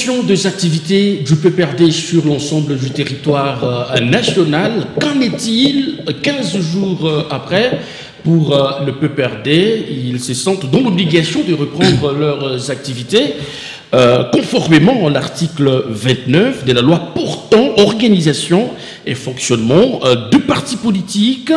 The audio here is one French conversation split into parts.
suspension des activités du PPRD sur l'ensemble du territoire national. Qu'en est-il 15 jours après? Pour le PPRD, ils se sentent dans l'obligation de reprendre leurs activités conformément à l'article 29 de la loi portant organisation et fonctionnement de partis politiques.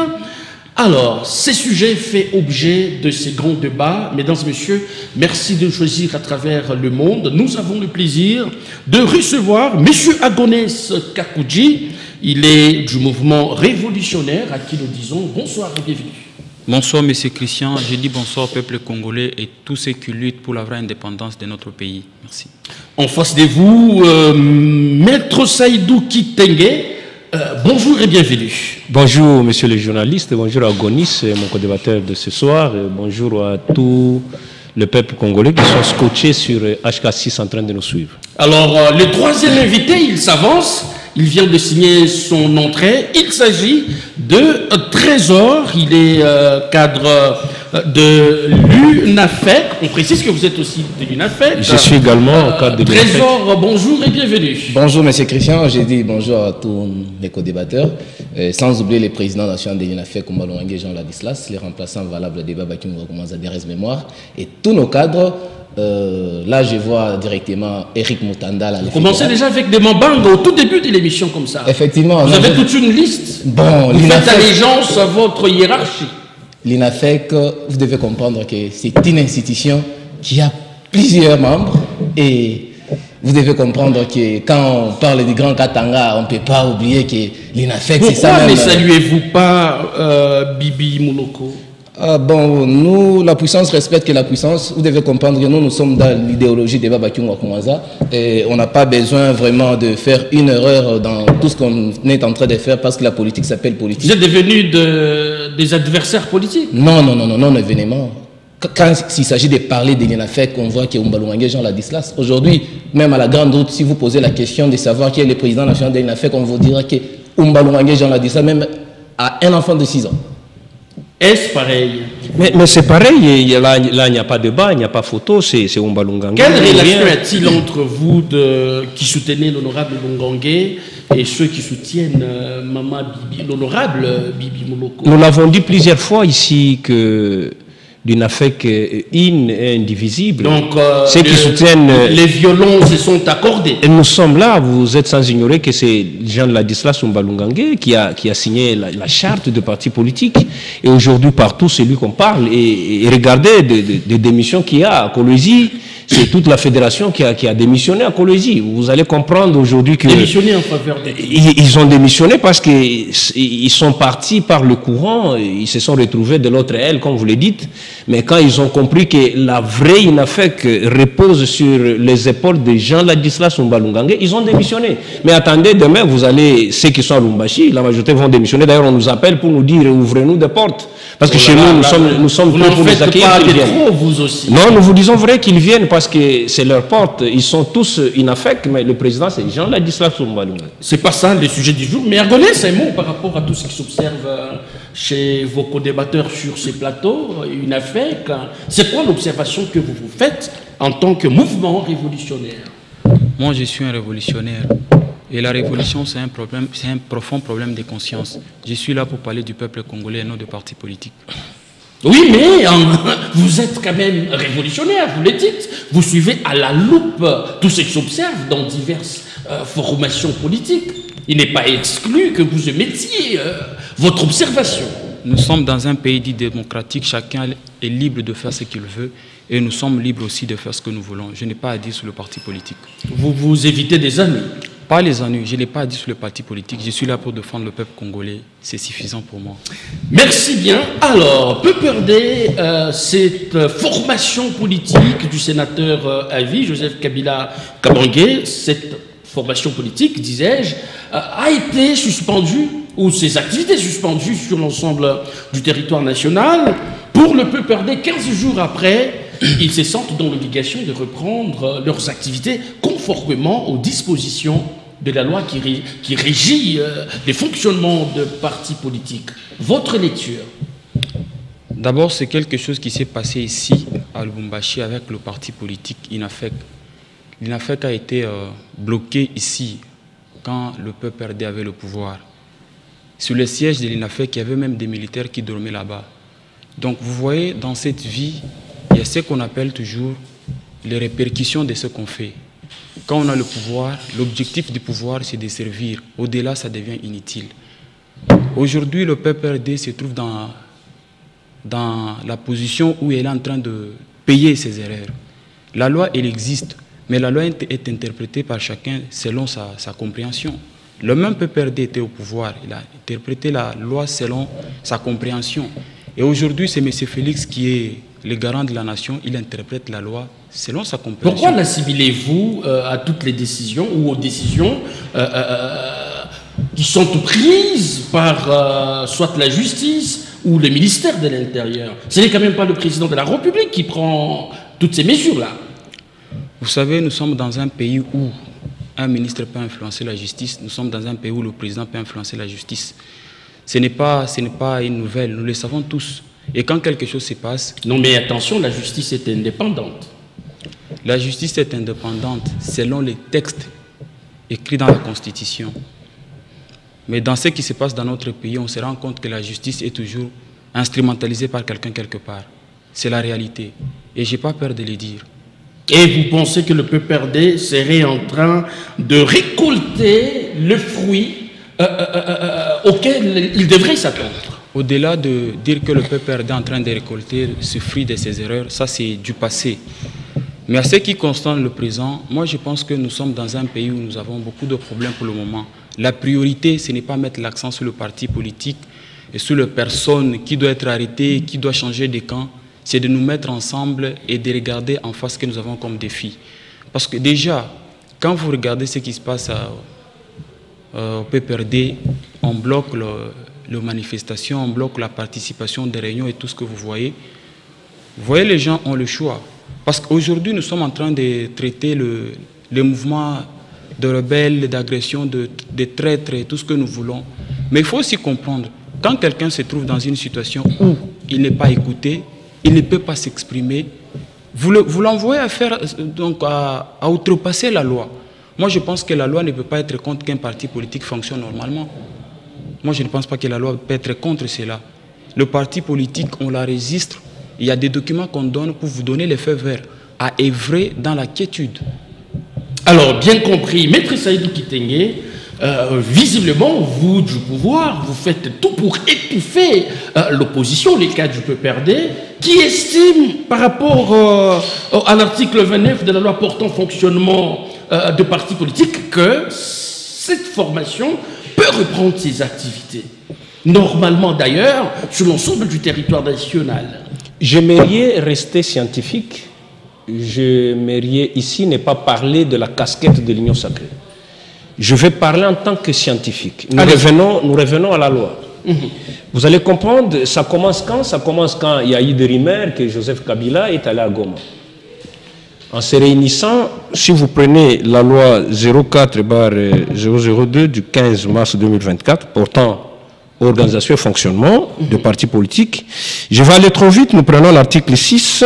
Alors, ces sujets font objet de ces grands débats. Mesdames et messieurs, merci de choisir à travers le monde. Nous avons le plaisir de recevoir M. Agonès Kakoudji. Il est du mouvement révolutionnaire à qui nous disons bonsoir et bienvenue. Bonsoir, M. Christian. Je dis bonsoir au peuple congolais et tous ceux qui luttent pour la vraie indépendance de notre pays. Merci. En face de vous, Maître Saïdou Kitenge. Bonjour et bienvenue. Bonjour, monsieur le journaliste. Bonjour à Gonis, mon co-débatteur de ce soir. Et bonjour à tout le peuple congolais qui sont scotchés sur HK6 en train de nous suivre. Alors, le troisième invité, il s'avance. Il vient de signer son entrée. Il s'agit de Trésor. Il est cadre de l'UNAFEC. On précise que vous êtes aussi de l'UNAFEC. Je suis également cadre de l'UNAFEC. Trésor, bonjour et bienvenue. Bonjour, monsieur Christian. J'ai dit bonjour à tous les co-débatteurs. Sans oublier les présidents nationaux de l'UNAFEC, comme Balouangue Jean Ladislas, les remplaçants valables des Babakim Wakumaza Mémoire, et tous nos cadres. Là, je vois directement Eric Moutanda. Vous commencez déjà avec des Mambang au tout début de l'émission comme ça. Effectivement. Vous avez toute une liste. Bon, vous faites allégeance à votre hiérarchie. L'UNAFEC, vous devez comprendre que c'est une institution qui a plusieurs membres et vous devez comprendre que quand on parle du Grand Katanga, on ne peut pas oublier que l'UNAFEC, c'est ça même. Pourquoi ne saluez-vous pas Bibi Mouloko? Bon, nous, la puissance respecte la puissance. Vous devez comprendre que nous sommes dans l'idéologie des Babakim Wakumaza et on n'a pas besoin vraiment de faire une erreur dans tout ce qu'on est en train de faire parce que la politique s'appelle politique. Vous êtes devenus des adversaires politiques? Non, événement. Quand il s'agit de parler de l'UNAFEC, on voit que Umbalouangue Jean Ladislas. Aujourd'hui, même à la grande route, si vous posez la question de savoir qui est le président national de l'UNAFEC, on vous dira que Umbalouangue Jean Ladislas, même à un enfant de 6 ans. Est-ce pareil? Mais c'est pareil, là il n'y a pas de débat, il n'y a pas photo, c'est Umbalungangue. Quelle relation y a-t-il entre vous qui soutenez l'honorable Lungangue et ceux qui soutiennent Maman Bibi, l'honorable Bibi Mouloko? Nous l'avons dit plusieurs fois ici que l'UNAFEC est indivisible. Donc, ceux qui soutiennent... les violons se sont accordés. Et nous sommes là, vous êtes sans ignorer que c'est Jean Ladislas Umbalungangue qui a signé la charte de parti politique. Et aujourd'hui, partout, c'est lui qu'on parle. Et regardez des démissions qu'il y a à Kolwezi. C'est toute la fédération qui a démissionné à Kolwezi. Vous allez comprendre aujourd'hui que... Démissionné en faveur de... Ils ont démissionné parce qu'ils sont partis par le courant, ils se sont retrouvés de l'autre aile, comme vous le dites. Mais quand ils ont compris que la vraie UNAFEC repose sur les épaules de Jean Ladislas Umbalungangue, ils ont démissionné. Mais attendez, demain, vous allez, ceux qui sont à Lumbashi, la majorité vont démissionner. D'ailleurs, on nous appelle pour nous dire, ouvrez-nous des portes. Parce que chez nous sommes prêts pour les accueillir. Vous n'en faites pas trop, vous aussi. Non, nous vous disons vrai qu'ils viennent parce que c'est leur porte. Ils sont tous UNAFEC, mais le président, c'est Jean Ladislas Umbalungangue. C'est pas ça le sujet du jour. Mais Agonès, un mot par rapport à tout ce qui s'observe chez vos co-débatteurs sur ces plateaux, UNAFEC. C'est quoi l'observation que vous vous faites en tant que mouvement révolutionnaire? Moi, je suis un révolutionnaire. Et la révolution, c'est un profond problème de conscience. Je suis là pour parler du peuple congolais et non de partis politiques. Oui, mais vous êtes quand même révolutionnaire, vous le dites. Vous suivez à la loupe tout ce qui s'observe dans diverses formations politiques. Il n'est pas exclu que vous émettiez votre observation. Nous sommes dans un pays dit démocratique, chacun est libre de faire ce qu'il veut et nous sommes libres aussi de faire ce que nous voulons. Je n'ai pas à dire sur le parti politique. Vous évitez des ennuis? Pas les ennuis, je n'ai pas à dire sur le parti politique. Je suis là pour défendre le peuple congolais. C'est suffisant pour moi. Merci bien. Alors, PPRD, cette formation politique du sénateur à vie, Joseph Kabila Kabange, cette formation politique, disais-je, a été suspendue, ou ses activités suspendues sur l'ensemble du territoire national. Pour le PPRD, 15 jours après, ils se sentent dans l'obligation de reprendre leurs activités conformément aux dispositions de la loi qui régit les fonctionnements de partis politiques. Votre lecture? D'abord, c'est quelque chose qui s'est passé ici, à Lubumbashi, avec le parti politique UNAFEC. l'INAFEC a été bloqué ici quand le PPRD avait le pouvoir. Sur le siège de l'INAFEC, il y avait même des militaires qui dormaient là-bas. Donc vous voyez, dans cette vie, il y a ce qu'on appelle toujours les répercussions de ce qu'on fait. Quand on a le pouvoir, l'objectif du pouvoir, c'est de servir. Au-delà, ça devient inutile. Aujourd'hui, le PPRD se trouve dans la position où il est en train de payer ses erreurs. La loi, elle existe, mais la loi est interprétée par chacun selon sa compréhension. Le même PPRD était au pouvoir, il a interprété la loi selon sa compréhension. Et aujourd'hui, c'est M. Félix qui est le garant de la nation, il interprète la loi selon sa compréhension. Pourquoi l'assimilez-vous à toutes les décisions ou aux décisions qui sont prises par soit la justice ou le ministère de l'Intérieur? Ce n'est quand même pas le président de la République qui prend toutes ces mesures-là. Vous savez, nous sommes dans un pays où un ministre peut influencer la justice. Nous sommes dans un pays où le président peut influencer la justice. Ce n'est pas une nouvelle, nous le savons tous. Et quand quelque chose se passe... Non mais attention, la justice est indépendante. La justice est indépendante selon les textes écrits dans la Constitution. Mais dans ce qui se passe dans notre pays, on se rend compte que la justice est toujours instrumentalisée par quelqu'un quelque part. C'est la réalité. Et je n'ai pas peur de le dire. Et vous pensez que le PPRD serait en train de récolter le fruit auquel il devrait s'attendre? Au-delà de dire que le PPRD est en train de récolter ce fruit de ses erreurs, ça c'est du passé. Mais à ce qui concerne le présent, moi je pense que nous sommes dans un pays où nous avons beaucoup de problèmes pour le moment. La priorité, ce n'est pas mettre l'accent sur le parti politique et sur les personnes qui doivent être arrêtées, qui doivent changer de camp. C'est de nous mettre ensemble et de regarder en face ce que nous avons comme défi. Parce que déjà, quand vous regardez ce qui se passe au PPRD, on bloque les manifestations, on bloque la participation des réunions et tout ce que vous voyez. Vous voyez, les gens ont le choix. Parce qu'aujourd'hui, nous sommes en train de traiter le mouvement de rebelles, d'agression, de traîtres et tout ce que nous voulons. Mais il faut aussi comprendre, quand quelqu'un se trouve dans une situation où il n'est pas écouté, il ne peut pas s'exprimer, vous l'envoyez à outrepasser la loi. Moi, je pense que la loi ne peut pas être contre qu'un parti politique fonctionne normalement. Moi, je ne pense pas que la loi peut être contre cela. Le parti politique, on la registre. Il y a des documents qu'on donne pour vous donner les feux verts à œuvrer dans la quiétude. Alors, bien compris, Maître Saïdou Kitenge, visiblement, vous du pouvoir, vous faites tout pour étouffer l'opposition, les cas du PPRD, qui estime par rapport à l'article 29 de la loi portant fonctionnement de partis politiques que cette formation peut reprendre ses activités. Normalement d'ailleurs, sur l'ensemble du territoire national. J'aimerais rester scientifique. J'aimerais ici ne pas parler de la casquette de l'Union sacrée. Je vais parler en tant que scientifique. Nous revenons à la loi. Vous allez comprendre, ça commence quand? Ça commence quand il y a eu des rumeurs que Joseph Kabila est allé à Goma. En se réunissant, si vous prenez la loi 04/002 du 15 mars 2024 portant organisation et fonctionnement de partis politiques, je vais aller trop vite, nous prenons l'article 6,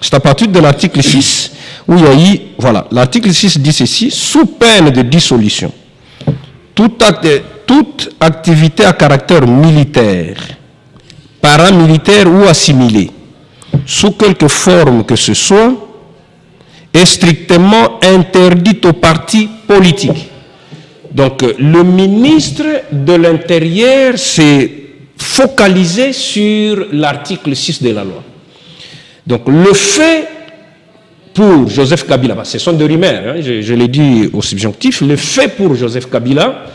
c'est à partir de l'article 6 où il y a eu, voilà, l'article 6 dit ceci, sous peine de dissolution, toute activité à caractère militaire, paramilitaire ou assimilée, sous quelque forme que ce soit, est strictement interdite aux partis politiques. Donc, le ministre de l'Intérieur s'est focalisé sur l'article 6 de la loi. Donc, le fait pour Joseph Kabila, ce sont des rumeurs, hein, je l'ai dit au subjonctif, le fait pour Joseph Kabila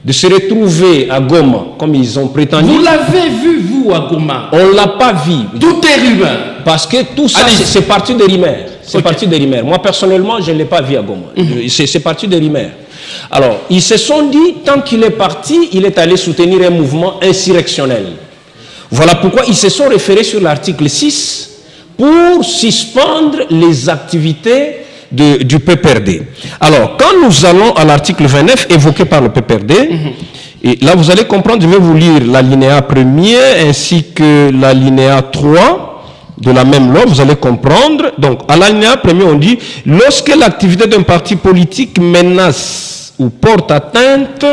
de se retrouver à Goma, comme ils ont prétendu. Vous l'avez vu, vous, à Goma? On ne l'a pas vu. Tout est rumeur. Parce que tout ça, c'est parti des rumeurs. C'est parti des rumeurs. Moi, personnellement, je ne l'ai pas vu à Goma. C'est parti des rumeurs. Alors, ils se sont dit, tant qu'il est parti, il est allé soutenir un mouvement insurrectionnel. Voilà pourquoi ils se sont référés sur l'article 6 pour suspendre les activités du PPRD. Alors, quand nous allons à l'article 29 évoqué par le PPRD, et là vous allez comprendre, je vais vous lire l'alinéa 1er ainsi que l'alinéa 3 de la même loi, vous allez comprendre. Donc, à l'alinéa premier, on dit « Lorsque l'activité d'un parti politique menace ou porte atteinte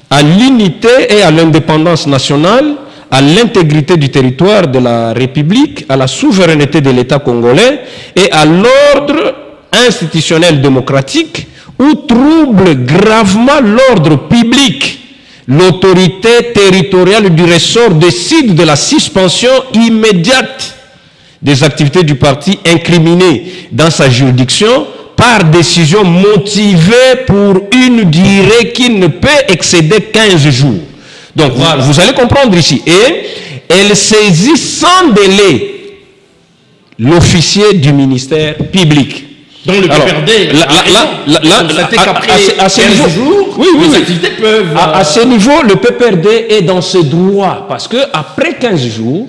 à l'unité et à l'indépendance nationale, à l'intégrité du territoire de la République, à la souveraineté de l'État congolais et à l'ordre institutionnel démocratique ou trouble gravement l'ordre public, l'autorité territoriale du ressort décide de la suspension immédiate des activités du parti incriminées dans sa juridiction par décision motivée pour une durée qui ne peut excéder 15 jours. Donc, voilà, vous allez comprendre ici. Et elle saisit sans délai l'officier du ministère public. Donc, le PPRD, à ce niveau, les activités peuvent... À ce niveau, le PPRD est dans ses droits. Parce qu'après 15 jours,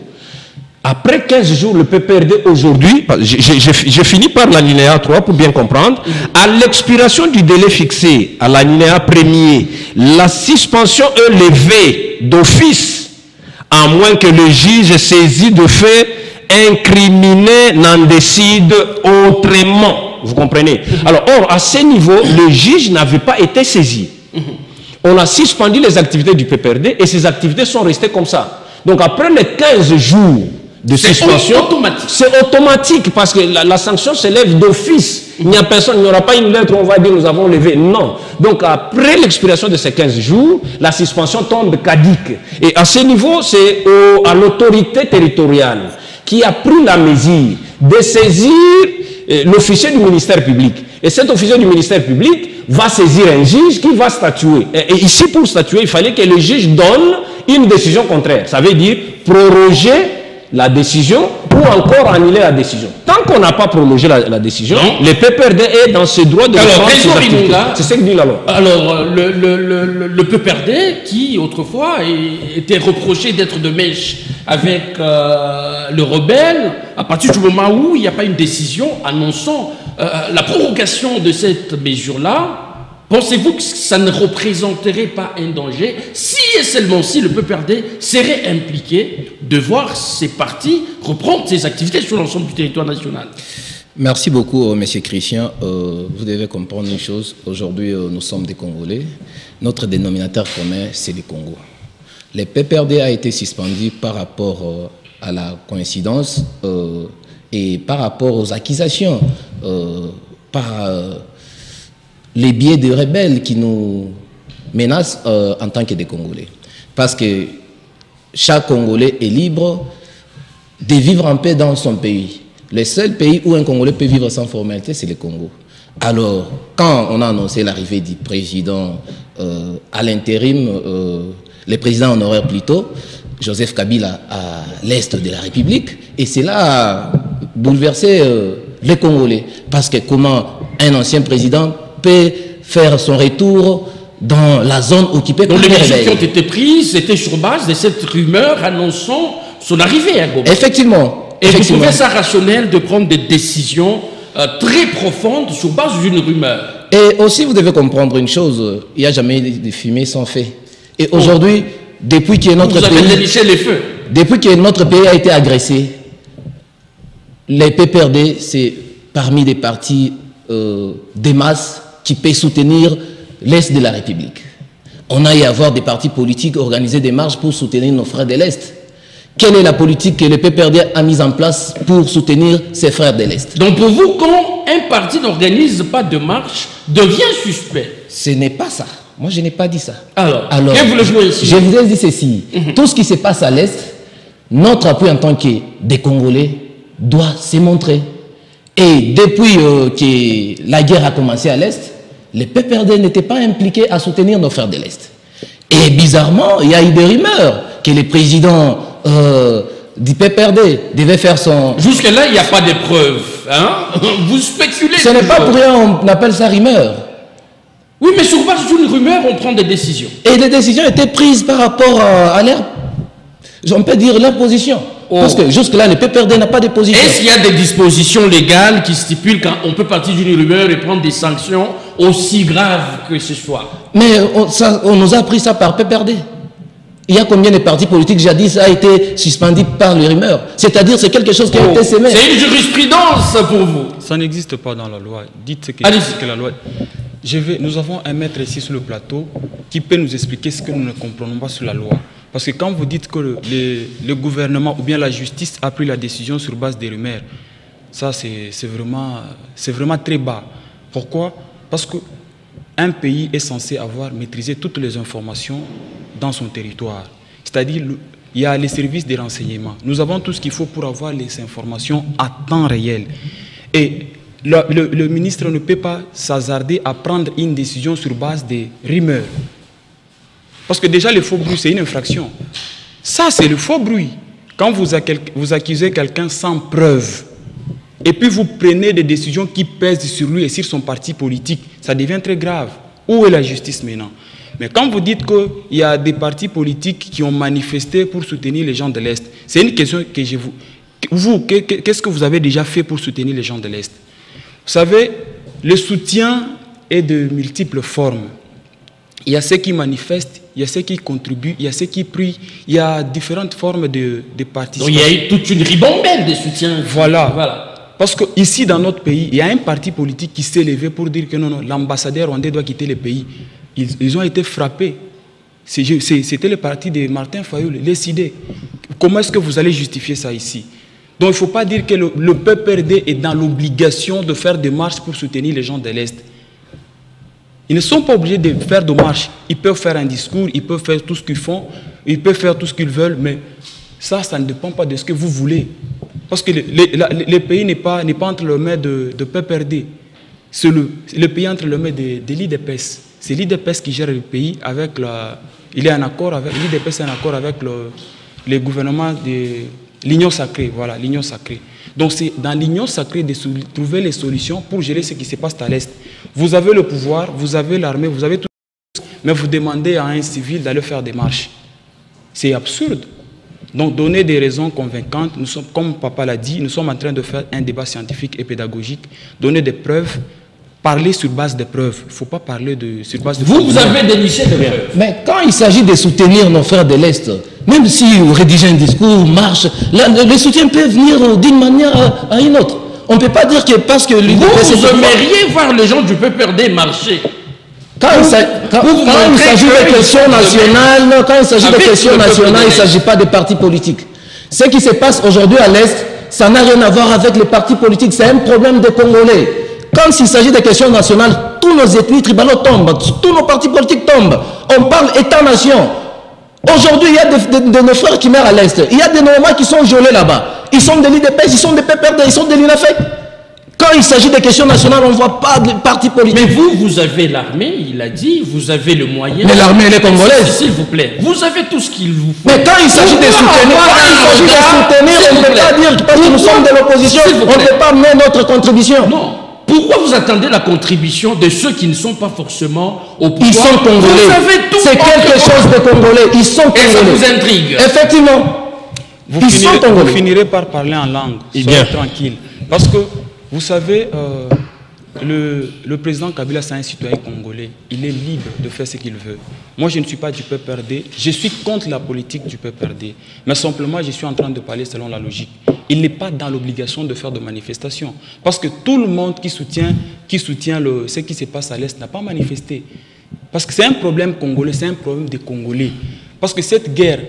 le PPRD aujourd'hui, je finis par l'alinéa 3 pour bien comprendre, à l'expiration du délai fixé à l'alinéa premier, la suspension est levée d'office, à moins que le juge saisi de fait incriminé n'en décide autrement. Vous comprenez? Alors, or, à ce niveau, le juge n'avait pas été saisi. On a suspendu les activités du PPRD et ces activités sont restées comme ça. Donc, après les 15 jours de suspension, c'est automatique parce que la sanction s'élève d'office. Il n'y a personne, il n'y aura pas une lettre où on va dire nous avons levé. Non. Donc après l'expiration de ces 15 jours, la suspension tombe caduque. Et à ce niveau, c'est à l'autorité territoriale qui a pris la mesure de saisir l'officier du ministère public. Et cet officier du ministère public va saisir un juge qui va statuer. Et ici, pour statuer, il fallait que le juge donne une décision contraire. Ça veut dire proroger la décision ou encore annuler la décision. Tant qu'on n'a pas prolongé la décision, le PPRD est dans ses droits de reprendre ses activités. C'est ce que dit la loi. Alors, le PPRD, qui autrefois était reproché d'être de mèche avec le rebelle, à partir du moment où il n'y a pas une décision annonçant la prorogation de cette mesure-là, pensez-vous que ça ne représenterait pas un danger si et seulement si le PPRD serait impliqué de voir ses partis reprendre ses activités sur l'ensemble du territoire national? Merci beaucoup, M. Christian. Vous devez comprendre une chose. Aujourd'hui, nous sommes des Congolais. Notre dénominateur commun, c'est le Congo. Le PPRD a été suspendu par rapport à la coïncidence et par rapport aux accusations par les biais de rebelles qui nous menacent en tant que des Congolais. Parce que chaque Congolais est libre de vivre en paix dans son pays. Le seul pays où un Congolais peut vivre sans formalité, c'est le Congo. Alors, quand on a annoncé l'arrivée du président à l'intérim, le président honoraire plutôt, Joseph Kabila à l'est de la République, et cela a bouleversé les Congolais. Parce que comment un ancien président peut faire son retour dans la zone occupée par les rebelles? Les mesures qui ont été prises étaient sur base de cette rumeur annonçant son arrivée à Goma. Effectivement. Et vous trouvez ça rationnel de prendre des décisions très profondes sur base d'une rumeur? Et aussi, vous devez comprendre une chose, il n'y a jamais de fumée sans feu. Et aujourd'hui, depuis que notre pays a été agressé, les PPRD, c'est parmi les partis des masses qui peuvent soutenir l'Est de la République. On a y avoir des partis politiques organiser des marches pour soutenir nos frères de l'Est. Quelle est la politique que le PPRD a mise en place pour soutenir ses frères de l'Est? Donc pour vous, quand un parti n'organise pas de marche, devient suspect? Ce n'est pas ça. Moi, je n'ai pas dit ça. Alors que vous le jouez ici? Je vous ai dit ceci. Tout ce qui se passe à l'Est, notre appui en tant que des Congolais doit se montrer. Et depuis que la guerre a commencé à l'Est, le PPRD n'était pas impliqué à soutenir nos frères de l'Est. Et bizarrement, il y a eu des rumeurs que le président du PPRD devait faire son... Jusque-là, il n'y a pas de preuves. Hein? Vous spéculez. Ce n'est pas pour rien on appelle ça rumeur. Oui, mais sur base d'une rumeur, on prend des décisions. Et les décisions étaient prises par rapport à leur... On peut dire leur position. Parce que jusque-là, le PPRD n'a pas de position. Est-ce qu'il y a des dispositions légales qui stipulent qu'on peut partir d'une rumeur et prendre des sanctions aussi graves que ce soit? Mais on nous a appris ça par PPRD. Il y a combien de partis politiques jadis a été suspendu par les rumeurs? C'est-à-dire c'est quelque chose qui a été sémé. C'est une jurisprudence pour vous. Ça n'existe pas dans la loi. Dites que la loi... Nous avons un maître ici sur le plateau qui peut nous expliquer ce que nous ne comprenons pas sur la loi. Parce que quand vous dites que le gouvernement ou bien la justice a pris la décision sur base des rumeurs, ça c'est vraiment très bas. Pourquoi? Parce qu'un pays est censé avoir maîtrisé toutes les informations dans son territoire. C'est-à-dire, il y a les services des renseignements. Nous avons tout ce qu'il faut pour avoir les informations à temps réel. Et le ministre ne peut pas s'hasarder à prendre une décision sur base des rumeurs. Parce que déjà, le faux bruit, c'est une infraction. Ça, c'est le faux bruit. Quand vous accusez quelqu'un sans preuve, et puis vous prenez des décisions qui pèsent sur lui et sur son parti politique, ça devient très grave. Où est la justice maintenant? Mais quand vous dites qu'il y a des partis politiques qui ont manifesté pour soutenir les gens de l'Est, c'est une question que je vous... Vous, qu'est-ce que vous avez déjà fait pour soutenir les gens de l'Est? Vous savez, le soutien est de multiples formes. Il y a ceux qui manifestent, il y a ceux qui contribuent, il y a ceux qui prient, il y a différentes formes de participation. Donc il y a eu toute une ribambelle de soutien. Voilà. Parce qu'ici, dans notre pays, il y a un parti politique qui s'est levé pour dire que non, l'ambassadeur rwandais doit quitter le pays. Ils ont été frappés. C'était le parti de Martin Fayoul, les CID. Comment est-ce que vous allez justifier ça ici? Donc il ne faut pas dire que le PPRD est dans l'obligation de faire des marches pour soutenir les gens de l'Est. Ils ne sont pas obligés de faire des marches. Ils peuvent faire un discours, ils peuvent faire tout ce qu'ils font, ils peuvent faire tout ce qu'ils veulent, mais ça ne dépend pas de ce que vous voulez. Parce que le pays n'est pas entre les mains de PPRD. C'est le pays entre les mains de l'IDPS. C'est l'IDPS qui gère le pays avec l'IDPS est en accord avec le gouvernement de l'Union sacrée. Voilà, l'Union sacrée. Donc c'est dans l'Union sacrée de trouver les solutions pour gérer ce qui se passe à l'Est. Vous avez le pouvoir, vous avez l'armée, vous avez tout, mais vous demandez à un civil d'aller faire des marches. C'est absurde. Donc donner des raisons convaincantes, nous sommes, comme papa l'a dit, nous sommes en train de faire un débat scientifique et pédagogique, donner des preuves, parler sur base de preuves. Il ne faut pas parler sur base de preuves. Vous avez déniché de preuves. Mais quand il s'agit de soutenir nos frères de l'Est, même si vous rédigez un discours, marche, le soutien peut venir d'une manière à une autre. On ne peut pas dire que parce que vous aimeriez voir les gens du PPRD marcher. Quand il s'agit de questions nationales, il ne s'agit pas de partis politiques. Ce qui se passe aujourd'hui à l'Est, ça n'a rien à voir avec les partis politiques. C'est un problème des Congolais. Quand il s'agit de questions nationales, tous nos ethnies tribales tombent, tous nos partis politiques tombent. On parle État-nation. Aujourd'hui, il y a de nos frères qui meurent à l'Est. Il y a des Normands qui sont gelés là-bas. Ils sont de l'IDPS, ils sont des PPRD, ils sont de l'INAFEC. Quand il s'agit de questions nationales, on ne voit pas de parti politique. Mais vous avez l'armée, il a dit, vous avez le moyen. Mais l'armée, elle est congolaise. S'il vous plaît, vous avez tout ce qu'il vous faut. Mais quand il s'agit de soutenir, on ne peut pas dire, parce que nous sommes de l'opposition, on ne peut pas mettre notre contribution. Non. Pourquoi vous attendez la contribution de ceux qui ne sont pas forcément au pouvoir? Ils sont congolais. C'est quelque chose de congolais. Ils sont congolais. Et ça vous intrigue. Effectivement. Vous finirez par parler en langue. Soyez tranquille. Parce que, vous savez, le président Kabila, c'est un citoyen congolais. Il est libre de faire ce qu'il veut. Moi, je ne suis pas du PPRD. Je suis contre la politique du PPRD. Mais simplement, je suis en train de parler selon la logique. Il n'est pas dans l'obligation de faire de manifestations. Parce que tout le monde qui soutient ce qui se passe à l'Est n'a pas manifesté. Parce que c'est un problème congolais, c'est un problème des Congolais. Parce que cette guerre,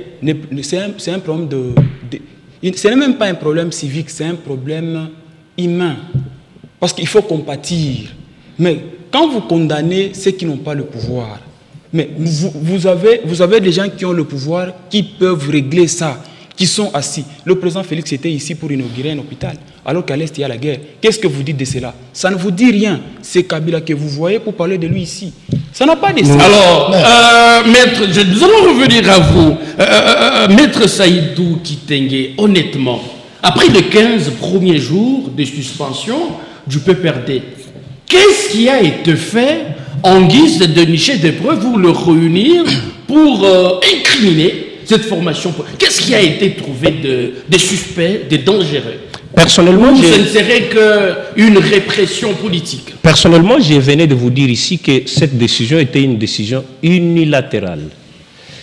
c'est un problème ce n'est même pas un problème civique, c'est un problème humain. Parce qu'il faut compatir. Mais quand vous condamnez ceux qui n'ont pas le pouvoir, mais vous avez des gens qui ont le pouvoir, qui peuvent régler ça, qui sont assis. Le président Félix était ici pour inaugurer un hôpital, alors qu'à l'Est, il y a la guerre. Qu'est-ce que vous dites de cela? Ça ne vous dit rien. C'est Kabila que vous voyez pour parler de lui ici. Ça n'a pas de sens. Alors, maître, nous allons revenir à vous. Maître Saïdou Kitenge, honnêtement, après les 15 premiers jours de suspension du PPRD, qu'est-ce qui a été fait en guise de dénicher des preuves ou le réunir pour incriminer cette formation? Qu'est-ce qui a été trouvé de suspect, de dangereux? Personnellement, ce ne serait qu'une répression politique. Personnellement, je venais de vous dire ici que cette décision était une décision unilatérale.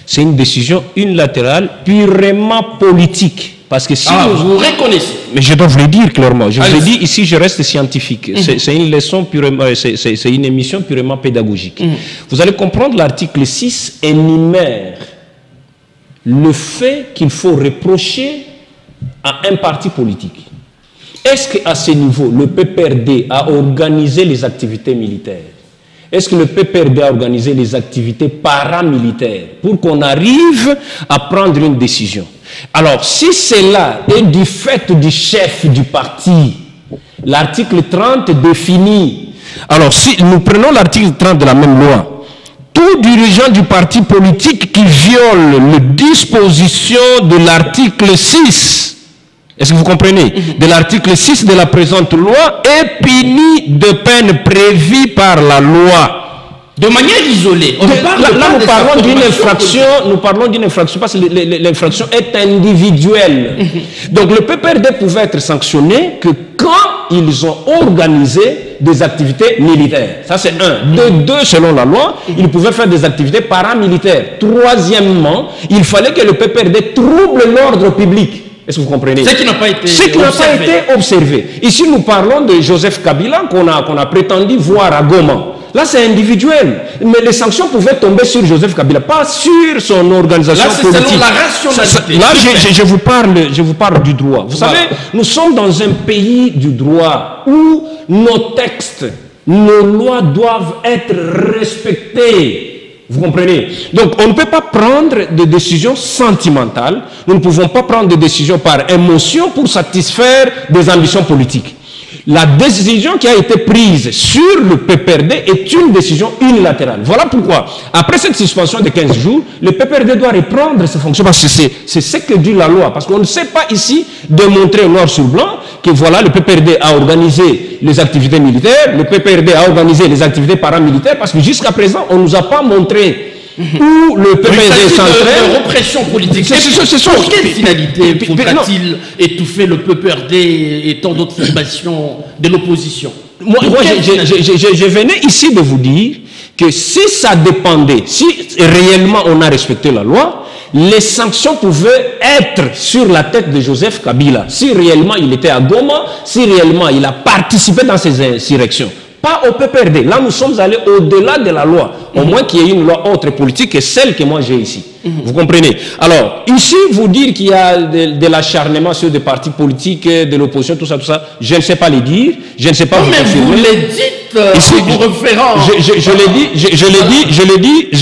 c'est une décision unilatérale, purement politique. Parce que si vous reconnaissez. Mais je dois vous le dire clairement. Je vous ai dit, ici, je reste scientifique. C'est une leçon purement, c'est une émission purement pédagogique. Vous allez comprendre, l'article 6 énumère le fait qu'il faut reprocher à un parti politique. Est-ce qu'à ce niveau, le PPRD a organisé les activités militaires? Est-ce que le PPRD a organisé les activités paramilitaires pour qu'on arrive à prendre une décision? Alors, si cela est du fait du chef du parti, l'article 30 définit. Alors, si nous prenons l'article 30 de la même loi, tout dirigeant du parti politique qui viole les dispositions de l'article 6, est-ce que vous comprenez? De l'article 6 de la présente loi est puni de peine prévue par la loi. De manière isolée. Là, nous parlons d'une infraction, parce que l'infraction est individuelle. Donc, le PPRD pouvait être sanctionné que quand ils ont organisé des activités militaires. Ça, c'est un. De deux, selon la loi, ils pouvaient faire des activités paramilitaires. Troisièmement, il fallait que le PPRD trouble l'ordre public. Est-ce que vous comprenez? Ce qui n'a pas été observé. Ici, nous parlons de Joseph Kabila qu'on a prétendu voir à Goma. Là, c'est individuel. Mais les sanctions pouvaient tomber sur Joseph Kabila, pas sur son organisation politique. Là, c'est selon la rationalité. Là, je vous parle du droit. Vous savez, nous sommes dans un pays du droit où nos textes, nos lois doivent être respectées. Vous comprenez? Donc, on ne peut pas prendre des décisions sentimentales. Nous ne pouvons pas prendre des décisions par émotion pour satisfaire des ambitions politiques. La décision qui a été prise sur le PPRD est une décision unilatérale. Voilà pourquoi, après cette suspension de 15 jours, le PPRD doit reprendre ses fonctions. Parce que c'est ce que dit la loi. Parce qu'on ne sait pas ici démontrer noir sur blanc que voilà, le PPRD a organisé les activités militaires, le PPRD a organisé les activités paramilitaires, parce que jusqu'à présent, on ne nous a pas montré où le PPRD s'entraîne. De répression politique. Pour quelle finalité faudra-t-il étouffer le PPRD et tant d'autres formations de l'opposition? Moi je venais ici de vous dire que si ça dépendait, si réellement on a respecté la loi, les sanctions pouvaient être sur la tête de Joseph Kabila. Si réellement il était à Goma, si réellement il a participé dans ces insurrections. Pas au PPRD. Là, nous sommes allés au-delà de la loi. Au moins qu'il y ait une loi autre politique que celle que moi j'ai ici. Vous comprenez? Alors, ici, vous dire qu'il y a de l'acharnement sur des partis politiques, de l'opposition, tout ça, je ne sais pas les dire. Je ne sais pas vous confirmer. Vous les dites ici, vous référant. Je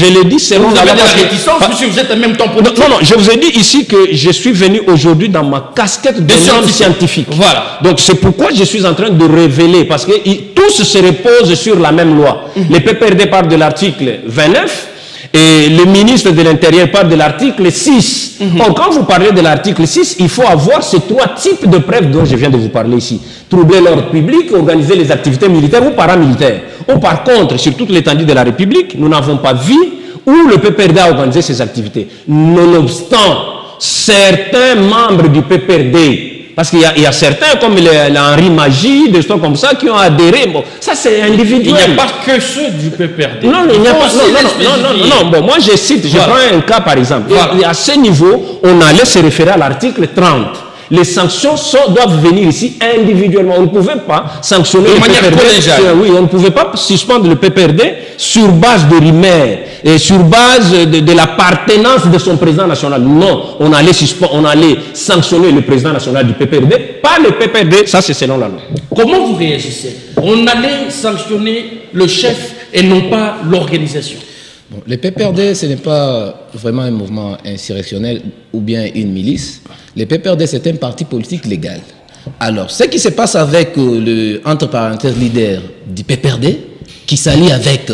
l'ai dit selon la loi. Vous avez de la réticence, monsieur, vous êtes en même temps politique. Non, je vous ai dit ici que je suis venu aujourd'hui dans ma casquette de scientifique. Voilà. Donc, c'est pourquoi je suis en train de révéler, parce que tous se reposent sur la même loi. Les PPRD parlent de l'article 29 et le ministre de l'Intérieur parle de l'article 6. Or, quand vous parlez de l'article 6, il faut avoir ces trois types de preuves dont je viens de vous parler ici. Troubler l'ordre public, organiser les activités militaires ou paramilitaires. Ou par contre, sur toute l'étendue de la République, nous n'avons pas vu où le PPRD a organisé ces activités. Nonobstant, certains membres du PPRD, parce qu'il y a certains, comme Henri Magie, des gens comme ça, qui ont adhéré. Bon, ça, c'est individuel. Il n'y a pas que ceux du PPRD. Non, il n'y a pas. Non. Bon, moi, je cite, je prends un cas par exemple. Voilà. Et à ce niveau, on allait se référer à l'article 30. Les sanctions doivent venir ici individuellement. On ne pouvait pas sanctionner de manière collégiale. Oui, on ne pouvait pas suspendre le PPRD sur base de rumeurs et sur base de l'appartenance de son président national. Non, on allait sanctionner le président national du PPRD, pas le PPRD. Ça, c'est selon la loi. Comment vous réagissez? On allait sanctionner le chef et non pas l'organisation. Bon, le PPRD, ce n'est pas vraiment un mouvement insurrectionnel ou bien une milice. Le PPRD, c'est un parti politique légal. Alors, ce qui se passe avec le, entre parenthèses, leader du PPRD, qui s'allie avec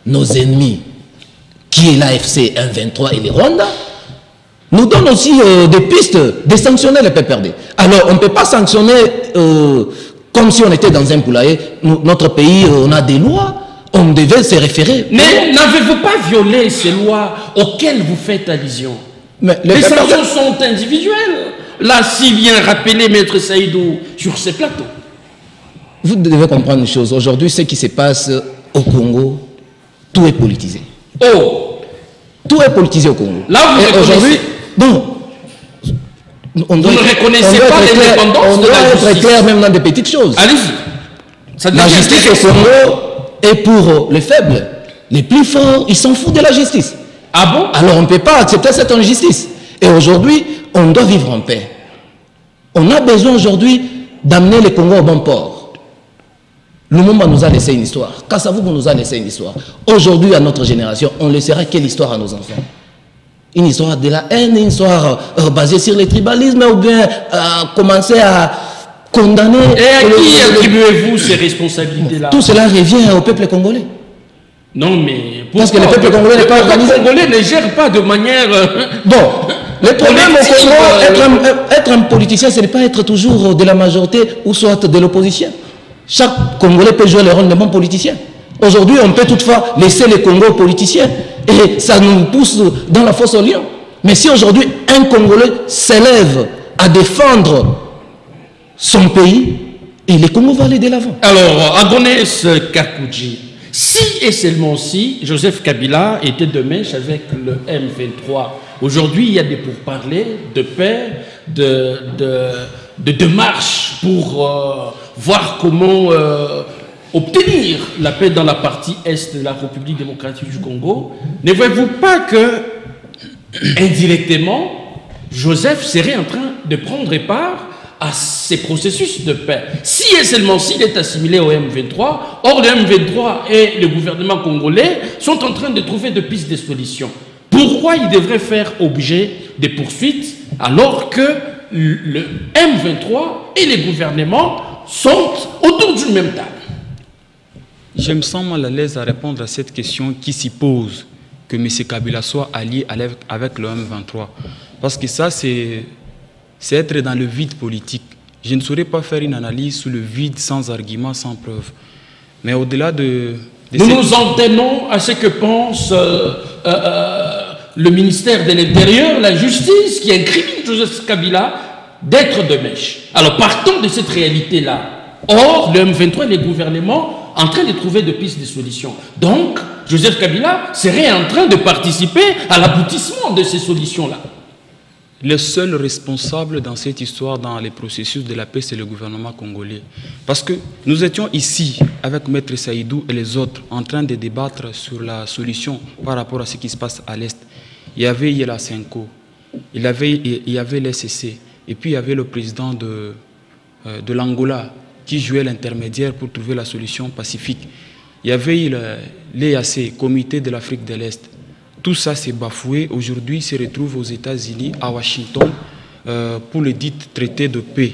nos ennemis, qui est l'AFC 1-23 et les Rwanda, nous donne aussi des pistes de sanctionner le PPRD. Alors, on ne peut pas sanctionner comme si on était dans un poulailler. Notre pays, on a des lois. On devait se référer. Mais n'avez-vous pas violé ces lois auxquelles vous faites allusion? Mais les sanctions sont individuelles. Là, si vient rappeler Maître Saïdou sur ces plateaux. Vous devez comprendre une chose. Aujourd'hui, ce qui se passe au Congo, tout est politisé. Oh! Tout est politisé au Congo. Là, vous aujourd'hui, on doit, vous ne reconnaissez pas l'indépendance. On doit être clair même dans des petites choses. Allez-y. La justice au Congo est pour les faibles. Les plus forts, ils s'en foutent de la justice. Ah bon? Alors on ne peut pas accepter cette injustice. Et aujourd'hui, on doit vivre en paix. On a besoin aujourd'hui d'amener le Congo au bon port. Lumumba nous a laissé une histoire. Kasavubu nous a laissé une histoire. Aujourd'hui, à notre génération, on laissera quelle histoire à nos enfants? Une histoire de la haine, une histoire basée sur le tribalisme, ou bien commencer à condamner... Et à qui attribuez-vous ces responsabilités-là? Tout cela revient au peuple congolais. Non, mais... Parce que le peuple congolais n'est pas organisé. Le peuple congolais ne gère pas de manière... Bon, le problème au Congo, être un politicien, ce n'est pas être toujours de la majorité ou soit de l'opposition. Chaque Congolais peut jouer le rôle de bon politicien. Aujourd'hui, on peut toutefois laisser les Congos aux politiciens et ça nous pousse dans la fosse au lion. Mais si aujourd'hui un Congolais s'élève à défendre son pays, et le Congo va aller de l'avant. Alors, Agonès Kakouji, si et seulement si Joseph Kabila était de mèche avec le M23, aujourd'hui il y a des pourparlers de paix, de marche pour voir comment obtenir la paix dans la partie est de la République démocratique du Congo. Ne voyez-vous pas que, indirectement, Joseph serait en train de prendre part à ces processus de paix? Si et seulement s'il est assimilé au M23, or le M23 et le gouvernement congolais sont en train de trouver de pistes de solutions. Pourquoi il devrait faire objet de poursuites alors que le M23 et les gouvernements sont autour d'une même table? Je me sens mal à l'aise à répondre à cette question qui s'y pose, que M. Kabila soit allié avec le M23. Parce que ça, c'est être dans le vide politique. Je ne saurais pas faire une analyse sur le vide sans argument, sans preuve. Mais au-delà nous nous en tenons à ce que pense le ministère de l'Intérieur, la justice, qui incrimine Joseph Kabila d'être de mèche. Alors partons de cette réalité-là. Or, le M23 et les gouvernements en train de trouver de pistes de solutions. Donc, Joseph Kabila serait en train de participer à l'aboutissement de ces solutions-là. Le seul responsable dans cette histoire, dans les processus de la paix, c'est le gouvernement congolais. Parce que nous étions ici, avec Maître Saïdou et les autres, en train de débattre sur la solution par rapport à ce qui se passe à l'Est. Il y avait Yela Senko, il y avait l'SCC, et puis il y avait le président de l'Angola, qui jouait l'intermédiaire pour trouver la solution pacifique. Il y avait l'EAC, Comité de l'Afrique de l'Est. Tout ça s'est bafoué. Aujourd'hui, il se retrouve aux États-Unis, à Washington, pour le dit traité de paix.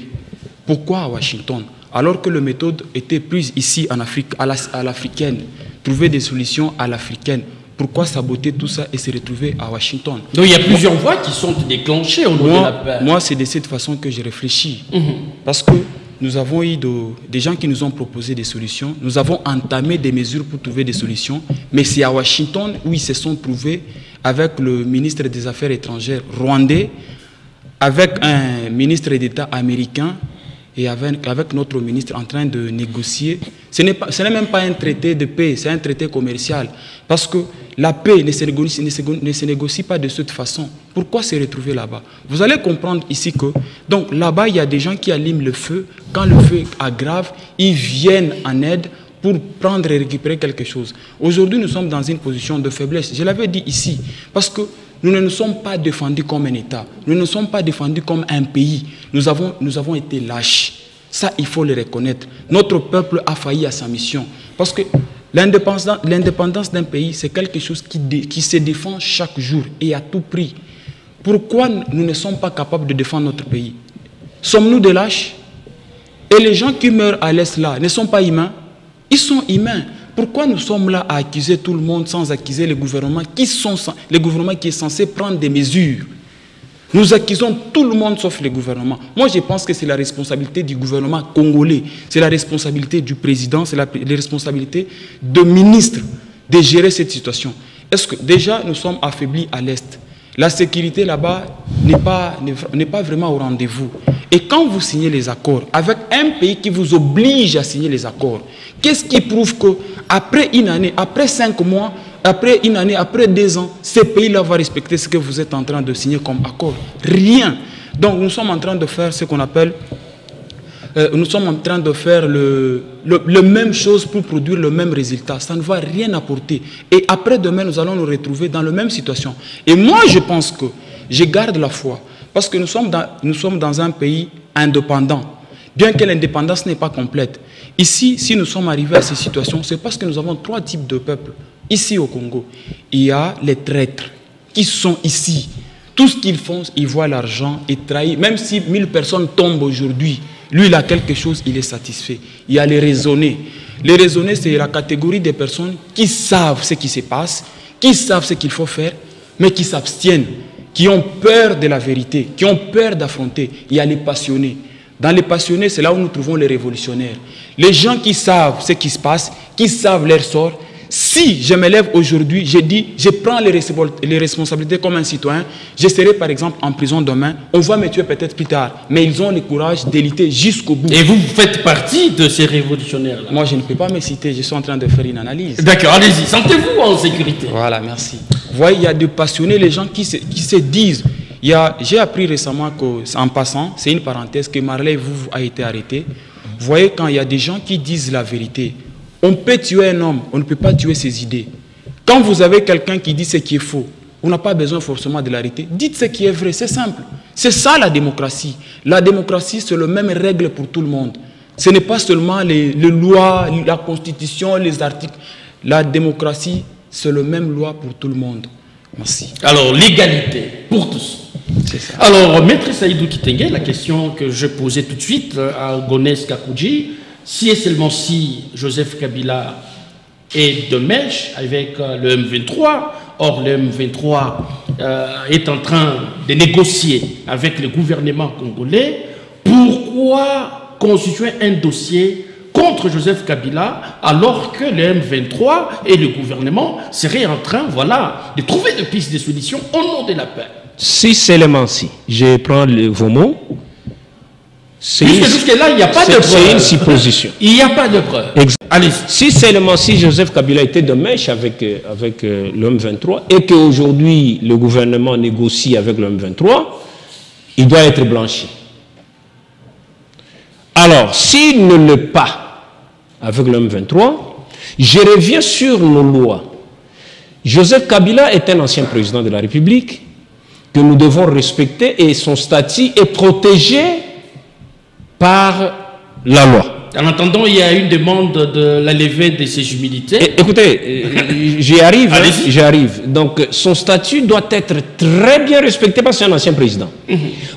Pourquoi à Washington? Alors que la méthode était prise ici en Afrique, à l'africaine, trouver des solutions à l'africaine. Pourquoi saboter tout ça et se retrouver à Washington? Donc il y a plusieurs voies qui sont déclenchées au nom de la paix. Moi, c'est de cette façon que je réfléchis. Parce que nous avons eu des gens qui nous ont proposé des solutions. Nous avons entamé des mesures pour trouver des solutions. Mais c'est à Washington où ils se sont trouvés avec le ministre des Affaires étrangères rwandais, avec un ministre d'État américain et avec notre ministre en train de négocier. Ce n'est même pas un traité de paix, c'est un traité commercial. Parce que la paix ne se négocie pas de cette façon. Pourquoi se retrouver là-bas? Vous allez comprendre ici que, donc là-bas, il y a des gens qui allument le feu. Quand le feu aggrave, ils viennent en aide pour prendre et récupérer quelque chose. Aujourd'hui, nous sommes dans une position de faiblesse. Je l'avais dit ici, parce que nous ne nous sommes pas défendus comme un État. Nous ne nous sommes pas défendus comme un pays. Nous avons été lâches. Ça, il faut le reconnaître. Notre peuple a failli à sa mission. Parce que l'indépendance d'un pays, c'est quelque chose qui se défend chaque jour et à tout prix. Pourquoi nous ne sommes pas capables de défendre notre pays? Sommes-nous des lâches? Et les gens qui meurent à l'Est là ne sont pas humains? Ils sont humains. Pourquoi nous sommes là à accuser tout le monde sans accuser le gouvernement qui est censé prendre des mesures? Nous accusons tout le monde sauf le gouvernement. Moi, je pense que c'est la responsabilité du gouvernement congolais, c'est la responsabilité du président, c'est la responsabilité de ministre de gérer cette situation. Est-ce que déjà nous sommes affaiblis à l'Est? La sécurité là-bas n'est pas vraiment au rendez-vous. Et quand vous signez les accords avec un pays qui vous oblige à signer les accords, qu'est-ce qui prouve qu'après une année, après 5 mois, après une année, après 2 ans, ces pays-là vont respecter ce que vous êtes en train de signer comme accord. Rien. Donc nous sommes en train de faire ce qu'on appelle... nous sommes en train de faire le même chose pour produire le même résultat. Ça ne va rien apporter. Et après-demain, nous allons nous retrouver dans la même situation. Et moi, je pense que je garde la foi. Parce que nous sommes dans un pays indépendant. Bien que l'indépendance n'est pas complète. Ici, si nous sommes arrivés à ces situations, c'est parce que nous avons 3 types de peuples. Ici au Congo, il y a les traîtres qui sont ici. Tout ce qu'ils font, ils voient l'argent et trahissent. Même si 1000 personnes tombent aujourd'hui, lui, il a quelque chose, il est satisfait. Il y a les raisonnés. Les raisonnés, c'est la catégorie des personnes qui savent ce qui se passe, qui savent ce qu'il faut faire, mais qui s'abstiennent, qui ont peur de la vérité, qui ont peur d'affronter. Il y a les passionnés. Dans les passionnés, c'est là où nous trouvons les révolutionnaires. Les gens qui savent ce qui se passe, qui savent leur sort. Si je me lève aujourd'hui, je dis, je prends les responsabilités comme un citoyen, je serai par exemple en prison demain, on va me tuer peut-être plus tard, mais ils ont le courage de lutter jusqu'au bout. Et vous faites partie de ces révolutionnaires-là? Moi, je ne peux pas me citer, je suis en train de faire une analyse. D'accord, allez-y, sentez-vous en sécurité. Voilà, merci. Vous voyez, il y a des passionnés, les gens qui se disent... J'ai appris récemment qu'en passant, c'est une parenthèse, que Marley vous a été arrêté. Vous voyez, quand il y a des gens qui disent la vérité, on peut tuer un homme, on ne peut pas tuer ses idées. Quand vous avez quelqu'un qui dit ce qui est faux, on n'a pas besoin forcément de l'arrêter. Dites ce qui est vrai, c'est simple. C'est ça la démocratie. La démocratie, c'est la même règle pour tout le monde. Ce n'est pas seulement les lois, la constitution, les articles. La démocratie, c'est la même loi pour tout le monde. Merci. Alors, l'égalité pour tous. C'est ça. Alors, Maître Saïdou Kitenge, la question que je posais tout de suite à Gonès Kakoudji, si et seulement si Joseph Kabila est de mèche avec le M23, or le M23 est en train de négocier avec le gouvernement congolais, pourquoi constituer un dossier contre Joseph Kabila alors que le M23 et le gouvernement seraient en train, voilà, de trouver des pistes de solutions au nom de la paix? Si seulement si, je prends vos mots. Jusque-là, il n'y a pas de preuve. C'est une supposition. Il n'y a pas de preuve. Allez. Si seulement si Joseph Kabila était de mèche avec le M23 et qu'aujourd'hui le gouvernement négocie avec le M23, il doit être blanchi. Alors, s'il ne l'est pas avec le M23, je reviens sur nos lois. Joseph Kabila est un ancien président de la République que nous devons respecter et son statut est protégé par la loi. En attendant, il y a une demande de la levée de ses humilités. Écoutez, j'y arrive, hein, j'y arrive. Donc, son statut doit être très bien respecté parce que c'est un ancien président.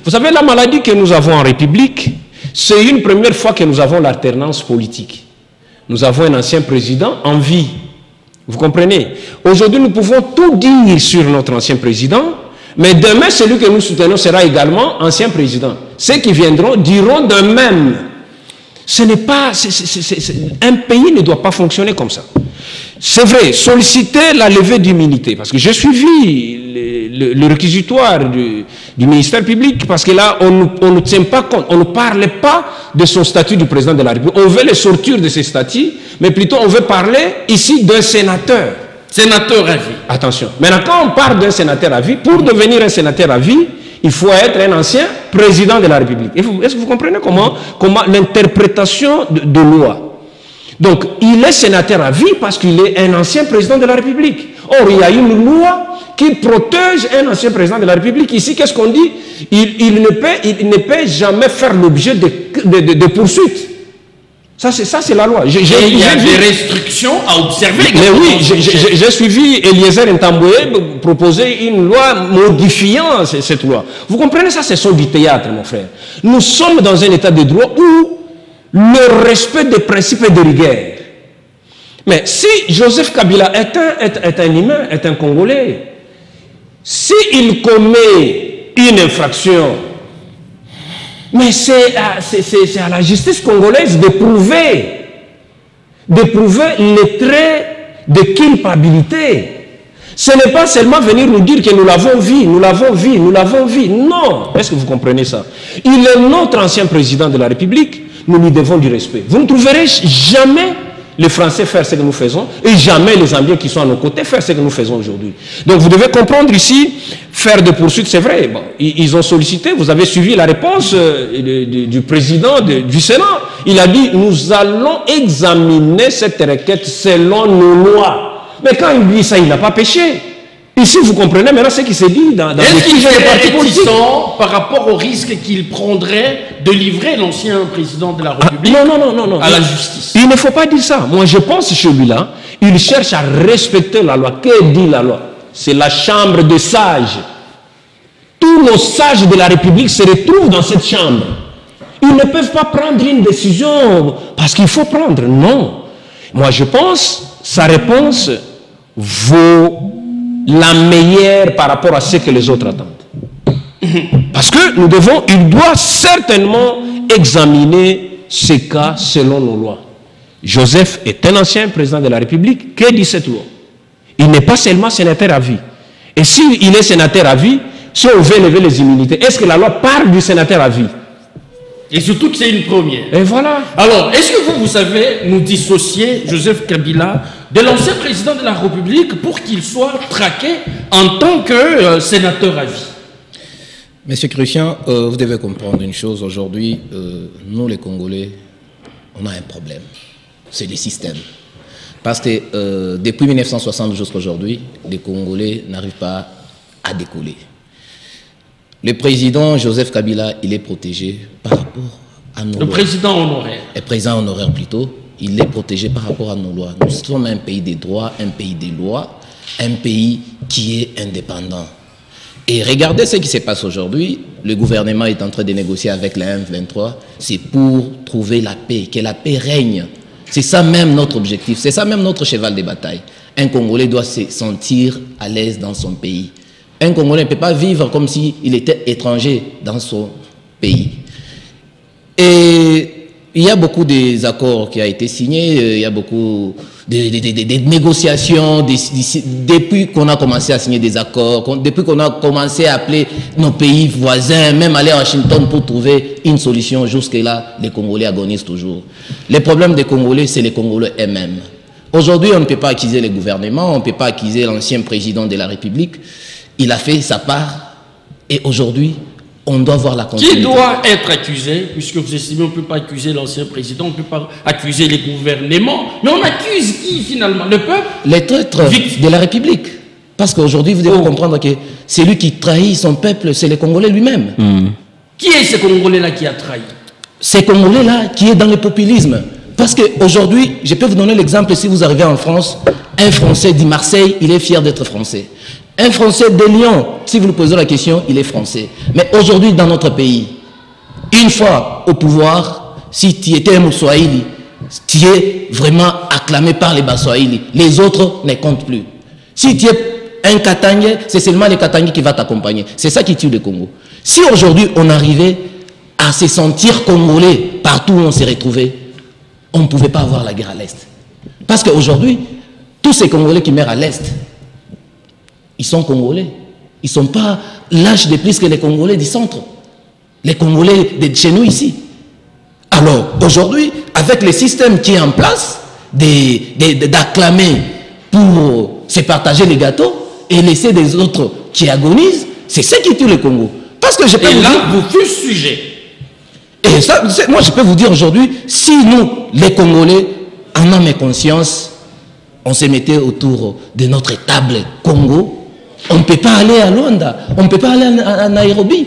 Vous savez, la maladie que nous avons en République, c'est une première fois que nous avons l'alternance politique. Nous avons un ancien président en vie. Vous comprenez? Aujourd'hui, nous pouvons tout dire sur notre ancien président, mais demain, celui que nous soutenons sera également ancien président. Ceux qui viendront diront de même. Ce n'est pas... un pays ne doit pas fonctionner comme ça. C'est vrai, solliciter la levée d'immunité, parce que j'ai suivi le réquisitoire du ministère public, parce que là, on ne tient pas compte, on ne parle pas de son statut du président de la République. On veut le sortir de ses statuts, mais plutôt on veut parler ici d'un sénateur. Sénateur à vie. Attention. Maintenant, quand on parle d'un sénateur à vie, pour devenir un sénateur à vie, il faut être un ancien président de la République. Est-ce que vous comprenez comment l'interprétation de loi? Donc, il est sénateur à vie parce qu'il est un ancien président de la République. Or, il y a une loi qui protège un ancien président de la République. Ici, qu'est-ce qu'on dit? Il ne peut jamais faire l'objet de poursuites. Ça, c'est la loi. Il y a des restrictions à observer. Mais oui, j'ai suivi Eliezer Ntamboué proposer une loi modifiant cette loi. Vous comprenez, ça, c'est son du théâtre, mon frère. Nous sommes dans un état de droit où le respect des principes est de rigueur. Mais si Joseph Kabila est un humain, est un Congolais, s'il commet une infraction, mais c'est à la justice congolaise de prouver les traits de culpabilité. Ce n'est pas seulement venir nous dire que nous l'avons vu, nous l'avons vu, nous l'avons vu. Non. Est-ce que vous comprenez ça? Il est notre ancien président de la République, nous lui devons du respect. Vous ne trouverez jamais les Français faire ce que nous faisons et jamais les Zambiens qui sont à nos côtés faire ce que nous faisons aujourd'hui. Donc vous devez comprendre ici, faire des poursuites, c'est vrai. Bon, ils ont sollicité, vous avez suivi la réponse du président du Sénat. Il a dit, nous allons examiner cette requête selon nos lois. Mais quand il dit ça, il n'a pas péché. Ici, vous comprenez maintenant ce qui s'est dit dans les partis politiques par rapport au risque qu'il prendrait de livrer l'ancien président de la République à la justice. Il ne faut pas dire ça. Moi, je pense que celui-là, il cherche à respecter la loi. Que dit la loi? C'est la chambre des sages. Tous nos sages de la République se retrouvent dans cette chambre. Ils ne peuvent pas prendre une décision parce qu'il faut prendre. Non. Moi, je pense sa réponse vaut la meilleure par rapport à ce que les autres attendent. Parce que il doit certainement examiner ces cas selon nos lois. Joseph est un ancien président de la République. Que dit cette loi? Il n'est pas seulement sénateur à vie. Et s'il est sénateur à vie, si on veut lever les immunités, est-ce que la loi parle du sénateur à vie? Et surtout que c'est une première. Et voilà. Alors, est-ce que vous savez nous dissocier Joseph Kabila de l'ancien président de la République pour qu'il soit traqué en tant que sénateur à vie? Monsieur Christian, vous devez comprendre une chose. Aujourd'hui, nous les Congolais, on a un problème. C'est le système. Parce que depuis 1960 jusqu'à aujourd'hui, les Congolais n'arrivent pas à décoller. Le président Joseph Kabila, il est protégé par rapport à nos lois. Le président honoraire. Le président honoraire plutôt, il est protégé par rapport à nos lois. Nous sommes un pays des droits, un pays des lois, un pays qui est indépendant. Et regardez ce qui se passe aujourd'hui. Le gouvernement est en train de négocier avec la M23. C'est pour trouver la paix, que la paix règne. C'est ça même notre objectif, c'est ça même notre cheval de bataille. Un Congolais doit se sentir à l'aise dans son pays. Un Congolais ne peut pas vivre comme s'il était étranger dans son pays. Et il y a beaucoup d'accords qui ont été signés, il y a beaucoup de négociations depuis qu'on a commencé à signer des accords, depuis qu'on a commencé à appeler nos pays voisins, même aller à Washington pour trouver une solution. Jusque-là, les Congolais agonisent toujours. Le problème des Congolais, c'est les Congolais eux-mêmes. Aujourd'hui, on ne peut pas accuser le gouvernement, on ne peut pas accuser l'ancien président de la République. Il a fait sa part et aujourd'hui, on doit voir la continuité. Qui doit être accusé, puisque vous estimez qu'on ne peut pas accuser l'ancien président, on ne peut pas accuser les gouvernements, mais on accuse qui finalement? Le peuple? Les traîtres de la République. Parce qu'aujourd'hui, vous devez comprendre que c'est lui qui trahit son peuple, c'est les Congolais lui-même. Qui est ce Congolais-là qui a trahi? Ces Congolais-là qui est dans le populisme. Parce qu'aujourd'hui, je peux vous donner l'exemple, si vous arrivez en France, un Français dit Marseille, il est fier d'être Français. Un Français de Lyon, si vous lui posez la question, il est français. Mais aujourd'hui, dans notre pays, une fois au pouvoir, si tu étais un Moussouaïli, tu es vraiment acclamé par les Baswahili. Les autres ne comptent plus. Si tu es un Katangé, c'est seulement les Katangés qui vont t'accompagner. C'est ça qui tue le Congo. Si aujourd'hui, on arrivait à se sentir congolais partout où on s'est retrouvé, on ne pouvait pas avoir la guerre à l'Est. Parce qu'aujourd'hui, tous ces Congolais qui meurent à l'Est, ils sont Congolais. Ils ne sont pas lâches de plus que les Congolais du centre. Les Congolais de chez nous ici. Alors, aujourd'hui, avec le système qui est en place, d'acclamer pour se partager les gâteaux et laisser des autres qui agonisent, c'est ce qui tue le Congo. Parce que je peux vous dire, vous fustigez. Et ça, moi, je peux vous dire aujourd'hui, si nous, les Congolais, en âme et conscience, on se mettait autour de notre table Congo, on ne peut pas aller à Luanda, on ne peut pas aller à Nairobi.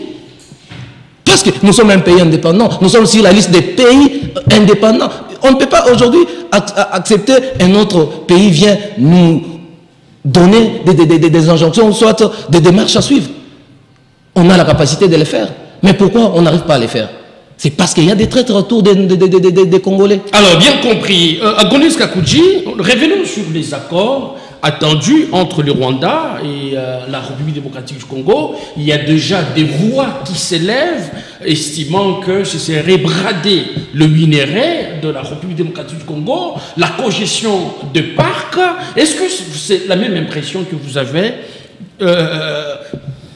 Parce que nous sommes un pays indépendant, nous sommes sur la liste des pays indépendants. On ne peut pas aujourd'hui accepter un autre pays vient nous donner des injonctions, soit des démarches à suivre. On a la capacité de le faire. Mais pourquoi on n'arrive pas à les faire? C'est parce qu'il y a des traîtres autour des Congolais. Alors, bien compris. Agonis Kakouji, revenons sur les accords attendus entre le Rwanda et la République démocratique du Congo. Il y a déjà des voix qui s'élèvent, estimant que ce serait brader le minerai de la République démocratique du Congo, la congestion de parcs. Est-ce que c'est la même impression que vous avez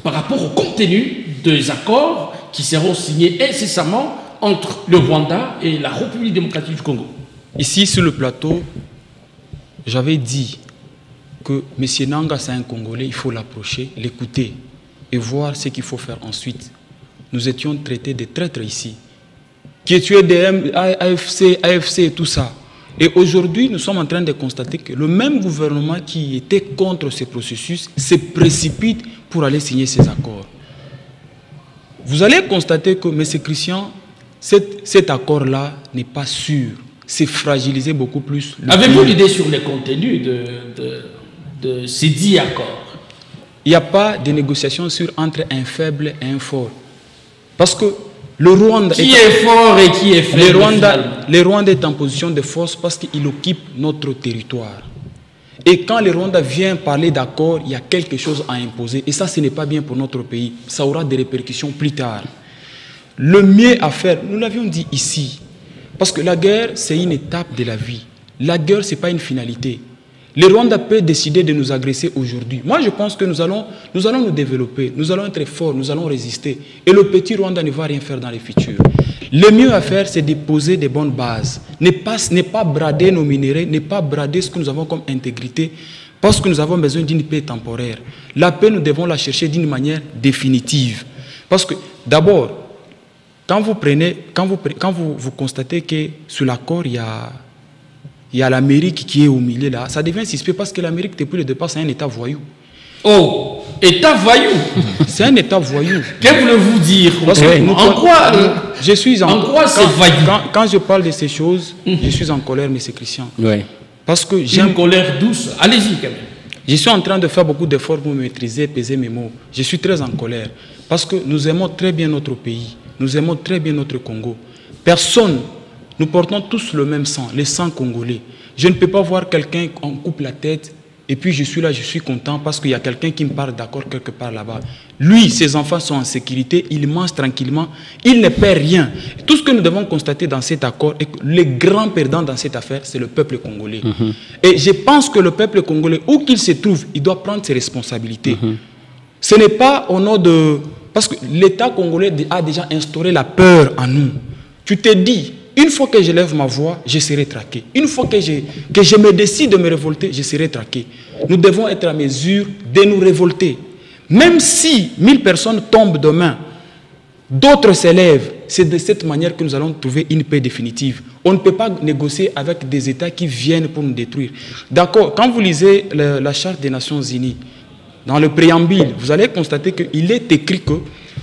par rapport au contenu des accords qui seront signés incessamment entre le Rwanda et la République démocratique du Congo? Ici, sur le plateau, j'avais dit que M. Nanga, c'est un Congolais, il faut l'approcher, l'écouter et voir ce qu'il faut faire ensuite. Nous étions traités de traîtres ici, qui tuaient des AFC et tout ça. Et aujourd'hui, nous sommes en train de constater que le même gouvernement qui était contre ce processus se précipite pour aller signer ces accords. Vous allez constater que, M. Christian, cet accord-là n'est pas sûr. C'est fragiliser beaucoup plus. Avez-vous l'idée sur les contenus de ces 10 accords? Il n'y a pas de négociation entre un faible et un fort. Parce que le Rwanda... Qui est fort et qui est faible? Le Rwanda est en position de force parce qu'il occupe notre territoire. Et quand le Rwanda vient parler d'accord, il y a quelque chose à imposer. Et ça, ce n'est pas bien pour notre pays. Ça aura des répercussions plus tard. Le mieux à faire, nous l'avions dit ici, parce que la guerre, c'est une étape de la vie. La guerre, ce n'est pas une finalité. Le Rwanda peut décider de nous agresser aujourd'hui. Moi, je pense que nous allons nous développer, nous allons être forts, nous allons résister. Et le petit Rwanda ne va rien faire dans le futur. Le mieux à faire, c'est de poser des bonnes bases. Ne pas brader nos minéraux, ne pas brader ce que nous avons comme intégrité, parce que nous avons besoin d'une paix temporaire. La paix, nous devons la chercher d'une manière définitive. Parce que, d'abord, quand vous constatez que sur l'accord, il y a l'Amérique qui est au milieu là, ça devient suspect parce que l'Amérique, depuis le départ, c'est un État voyou. Oh, État voyou. C'est un État voyou. Que voulez-vous dire? En quoi c'est voyou? Quand je parle de ces choses, je suis en colère, M. Christian. Oui. Parce que j'ai une colère douce. Allez-y, quand même. Je suis en train de faire beaucoup d'efforts pour maîtriser, peser mes mots. Je suis très en colère. Parce que nous aimons très bien notre pays. Nous aimons très bien notre Congo. Personne, nous portons tous le même sang, le sang congolais. Je ne peux pas voir quelqu'un, on coupe la tête, et puis je suis là, je suis content parce qu'il y a quelqu'un qui me parle d'accord quelque part là-bas. Lui, ses enfants sont en sécurité, il mange tranquillement, il ne perd rien. Tout ce que nous devons constater dans cet accord est que le grand perdant dans cette affaire, c'est le peuple congolais. Et je pense que le peuple congolais, où qu'il se trouve, il doit prendre ses responsabilités. Ce n'est pas au nom de... Parce que l'État congolais a déjà instauré la peur en nous. Tu te dis, une fois que je lève ma voix, je serai traqué. Une fois que je me décide de me révolter, je serai traqué. Nous devons être à mesure de nous révolter. Même si 1000 personnes tombent demain, d'autres s'élèvent. C'est de cette manière que nous allons trouver une paix définitive. On ne peut pas négocier avec des États qui viennent pour nous détruire. D'accord, quand vous lisez la Charte des Nations Unies, dans le préambule, vous allez constater qu'il est écrit que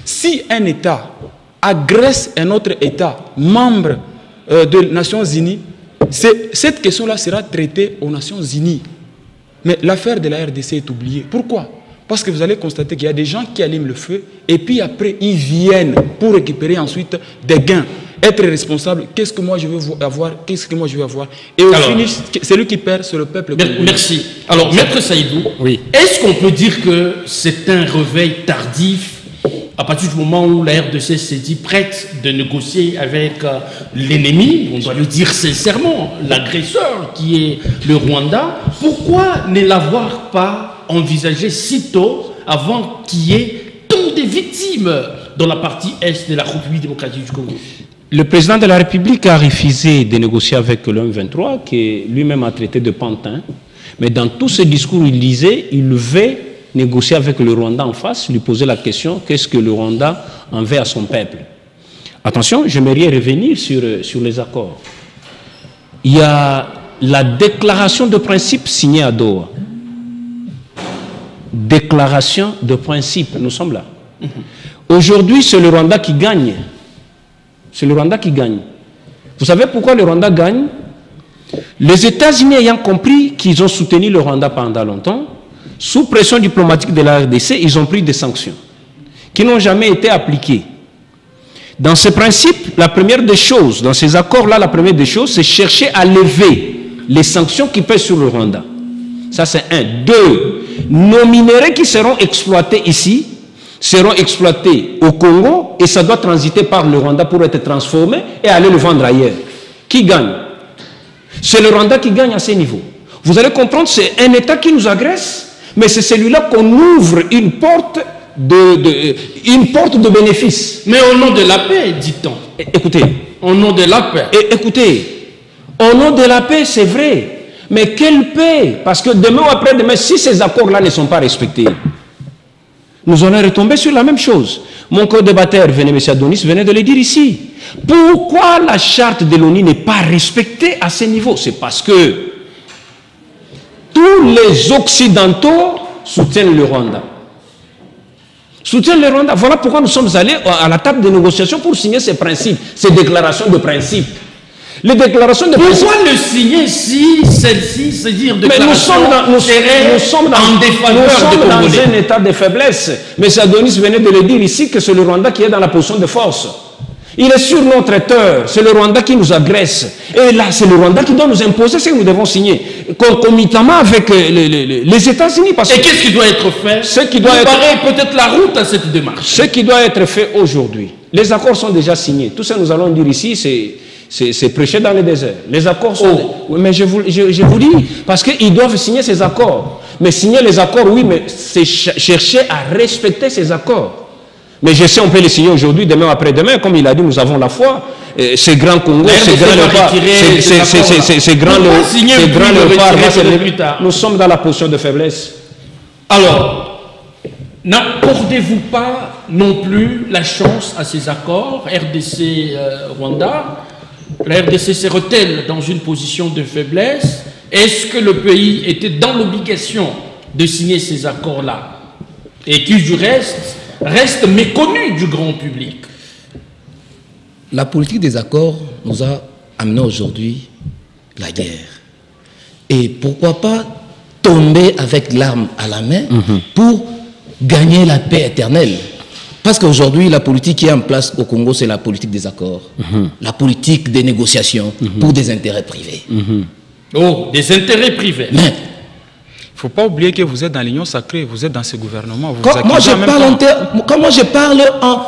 si un État agresse un autre État membre des Nations Unies, cette question-là sera traitée aux Nations Unies. Mais l'affaire de la RDC est oubliée. Pourquoi? Parce que vous allez constater qu'il y a des gens qui allument le feu et puis après, ils viennent pour récupérer ensuite des gains. Être responsable, qu'est-ce que moi je veux avoir, qu'est-ce que moi je veux avoir. Et au finish, celui qui perd, c'est le peuple. Merci. Alors, Maître Saïdou, oui. Est-ce qu'on peut dire que c'est un réveil tardif à partir du moment où la RDC s'est dit prête de négocier avec l'ennemi, on doit le dire sincèrement, l'agresseur qui est le Rwanda? Pourquoi ne l'avoir pas envisagé si tôt avant qu'il y ait tant de victimes dans la partie est de la République démocratique du Congo? Le président de la République a refusé de négocier avec le M23, qui lui-même a traité de pantin. Mais dans tous ses discours, il disait il veut négocier avec le Rwanda en face, lui poser la question qu'est-ce que le Rwanda en veut à son peuple. Attention, j'aimerais revenir sur les accords. Il y a la déclaration de principe signée à Doha. Déclaration de principe, nous sommes là. Aujourd'hui, c'est le Rwanda qui gagne. C'est le Rwanda qui gagne. Vous savez pourquoi le Rwanda gagne? Les États-Unis ayant compris qu'ils ont soutenu le Rwanda pendant longtemps, sous pression diplomatique de la RDC, ils ont pris des sanctions qui n'ont jamais été appliquées. Dans ce principe, la première des choses, dans ces accords-là, la première des choses, c'est chercher à lever les sanctions qui pèsent sur le Rwanda. Ça, c'est un. Deux, nos minéraux qui seront exploités ici seront exploités au Congo et ça doit transiter par le Rwanda pour être transformé et aller le vendre ailleurs. Qui gagne? C'est le Rwanda qui gagne à ce niveau. Vous allez comprendre, c'est un État qui nous agresse, mais c'est celui-là qu'on ouvre une porte de bénéfice. Mais au nom de la paix, dit-on. Écoutez. Au nom de la paix. Écoutez, au nom de la paix, c'est vrai. Mais quelle paix? Parce que demain ou après-demain, si ces accords-là ne sont pas respectés, nous allons retomber sur la même chose. Mon co-débatteur, M. Adonis, venait de le dire ici. Pourquoi la charte de l'ONU n'est pas respectée à ce niveau? C'est parce que tous les Occidentaux soutiennent le Rwanda. Soutiennent le Rwanda. Voilà pourquoi nous sommes allés à la table de négociation pour signer ces principes, ces déclarations de principe. Les déclarations de principe. Pourquoi le signer si celle-ci, c'est-à-dire déclaration nous sommes dans un état de faiblesse. M. Adonis venait de le dire ici que c'est le Rwanda qui est dans la position de force. Il est sur notre terre, c'est le Rwanda qui nous agresse. Et là, c'est le Rwanda qui doit nous imposer ce que nous devons signer, concomitamment avec les États-Unis. Et qu'est-ce qui doit être fait? Ce qui doit être peut-être la route à cette démarche. Ce qui doit être fait aujourd'hui. Les accords sont déjà signés. Tout ça, nous allons dire ici, c'est prêcher dans le désert. Les accords sont... Oui, mais je vous dis, parce qu'ils doivent signer ces accords. Mais signer les accords, oui, mais c'est chercher à respecter ces accords. Mais je sais, on peut les signer aujourd'hui, demain, après-demain. Comme il a dit, nous avons la foi. Ces grands Congo, ces grands léopards, nous sommes dans la position de faiblesse. Alors, n'accordez-vous pas non plus la chance à ces accords RDC-Rwanda? La RDC serait-elle dans une position de faiblesse? Est-ce que le pays était dans l'obligation de signer ces accords-là? Et qui, du reste méconnu du grand public. La politique des accords nous a amené aujourd'hui la guerre. Et pourquoi pas tomber avec l'arme à la main pour gagner la paix éternelle? Parce qu'aujourd'hui, la politique qui est en place au Congo, c'est la politique des accords. La politique des négociations pour des intérêts privés. Oh, des intérêts privés. Mais il ne faut pas oublier que vous êtes dans l'Union sacrée, vous êtes dans ce gouvernement. Moi, je parle à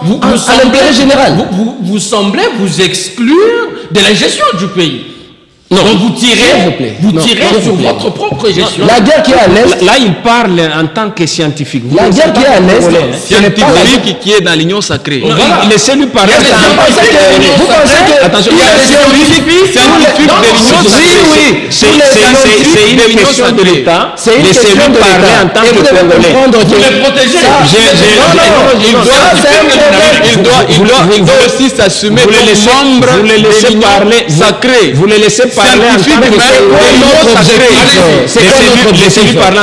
l'intérêt général. Vous semblez vous exclure de la gestion du pays. Non, donc vous tirez sur votre propre gestion. La guerre qui est à l'Est, là il parle en tant que scientifique. La guerre qui est à l'Est, scientifique qui est dans l'Union sacrée. Laissez-lui parler. Vous pensez que... Attention, il y a des scientifiques de l'Union sacrée. Oui, c'est une question de l'État. Laissez-lui parler en tant que Congolais. Vous les protégez. Il doit aussi s'assumer comme membre de l'Union sacrée. Vous les laissez parler en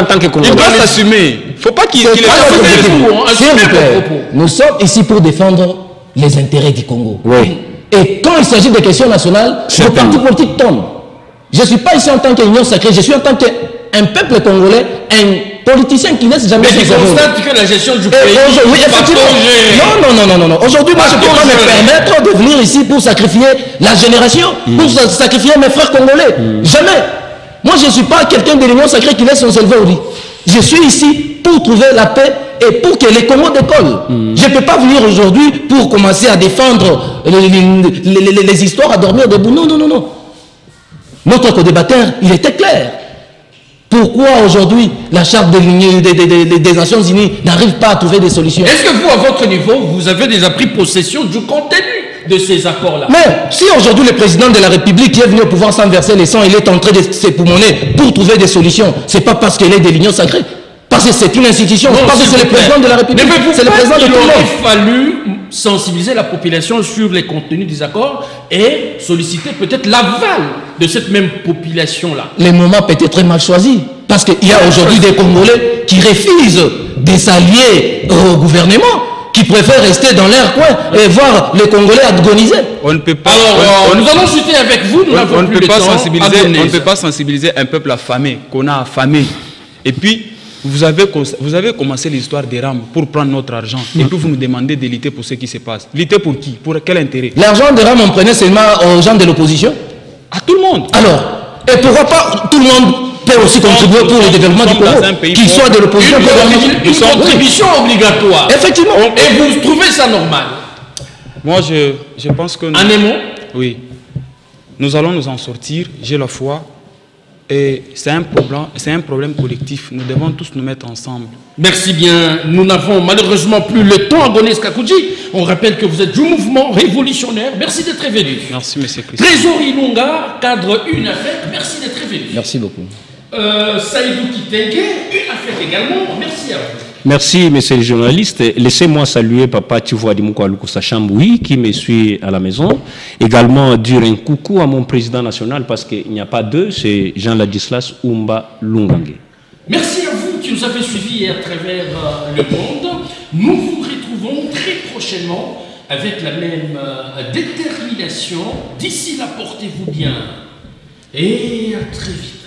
tant que Congolais. Il doit s'assumer. Il ne faut pas qu'il Nous sommes ici pour défendre les intérêts du Congo. Oui. Et quand il s'agit de questions nationales, le parti politique tombe. Je ne suis pas ici en tant qu'union sacrée, je suis en tant qu'un peuple congolais, un politicien qui laisse jamais... Mais il constate que la gestion du pays... Oui, effectivement. Non. Aujourd'hui, moi, je ne peux pas me permettre de venir ici pour sacrifier la génération, pour sacrifier mes frères congolais. Jamais. Moi, je ne suis pas quelqu'un de l'union sacrée qui laisse son cerveau au lit. Je suis ici pour trouver la paix et pour que les Congos décollent. Je ne peux pas venir aujourd'hui pour commencer à défendre les histoires à dormir debout. Non. Notre co-débatteur, il était clair. Pourquoi aujourd'hui la charte des Nations Unies n'arrive pas à trouver des solutions? Est-ce que vous, à votre niveau, vous avez déjà pris possession du contenu de ces accords-là? Mais si aujourd'hui le président de la République qui est venu au pouvoir sans verser les sangs, il est en train de s'époumoner pour trouver des solutions, c'est pas parce qu'elle est de l'Union sacrée, parce que c'est une institution, parce que c'est le président de la République, c'est le président de tout le monde. Il aurait fallu sensibiliser la population sur les contenus des accords et solliciter peut-être l'aval de cette même population-là. Les moments peut-être très mal choisis, parce qu'il y a aujourd'hui des Congolais qui refusent de s'allier au gouvernement, qui préfèrent rester dans leur coin et voir les Congolais agoniser. On ne peut pas. Alors, nous allons chuter avec vous. On ne peut pas sensibiliser un peuple affamé, qu'on a affamé. Et puis, vous avez commencé l'histoire des rames pour prendre notre argent. Et puis, vous nous demandez de lutter pour ce qui se passe. Lutter pour qui? Pour quel intérêt? L'argent des rames, on prenait seulement aux gens de l'opposition? À tout le monde. Alors, et pourquoi pas tout le monde peut aussi contribuer pour le développement du Congo, qu'il soit de l'opposition. Une contribution obligatoire. Effectivement. Et vous trouvez ça normal? Moi, je pense que... En un mot? Oui. Nous allons nous en sortir, j'ai la foi. Et c'est un problème collectif. Nous devons tous nous mettre ensemble. Merci bien. Nous n'avons malheureusement plus le temps à Gonès Kakoudji. On rappelle que vous êtes du mouvement révolutionnaire. Merci d'être venu. Merci, M. Christian. Trésor Ilunga, cadre UNAFEC, merci d'être venu. Merci beaucoup. Saïdou Kitenge, UNAFEC également, merci à vous. Merci, monsieur le journaliste. Laissez-moi saluer Papa Tivoadimouko Alukusa Chamboui qui me suit à la maison. Également dire un coucou à mon président national parce qu'il n'y a pas deux, c'est Jean-Ladislas Oumba Lungange. Merci à vous qui nous avez suivis à travers le monde. Nous vous retrouvons très prochainement avec la même détermination. D'ici là, portez-vous bien et à très vite.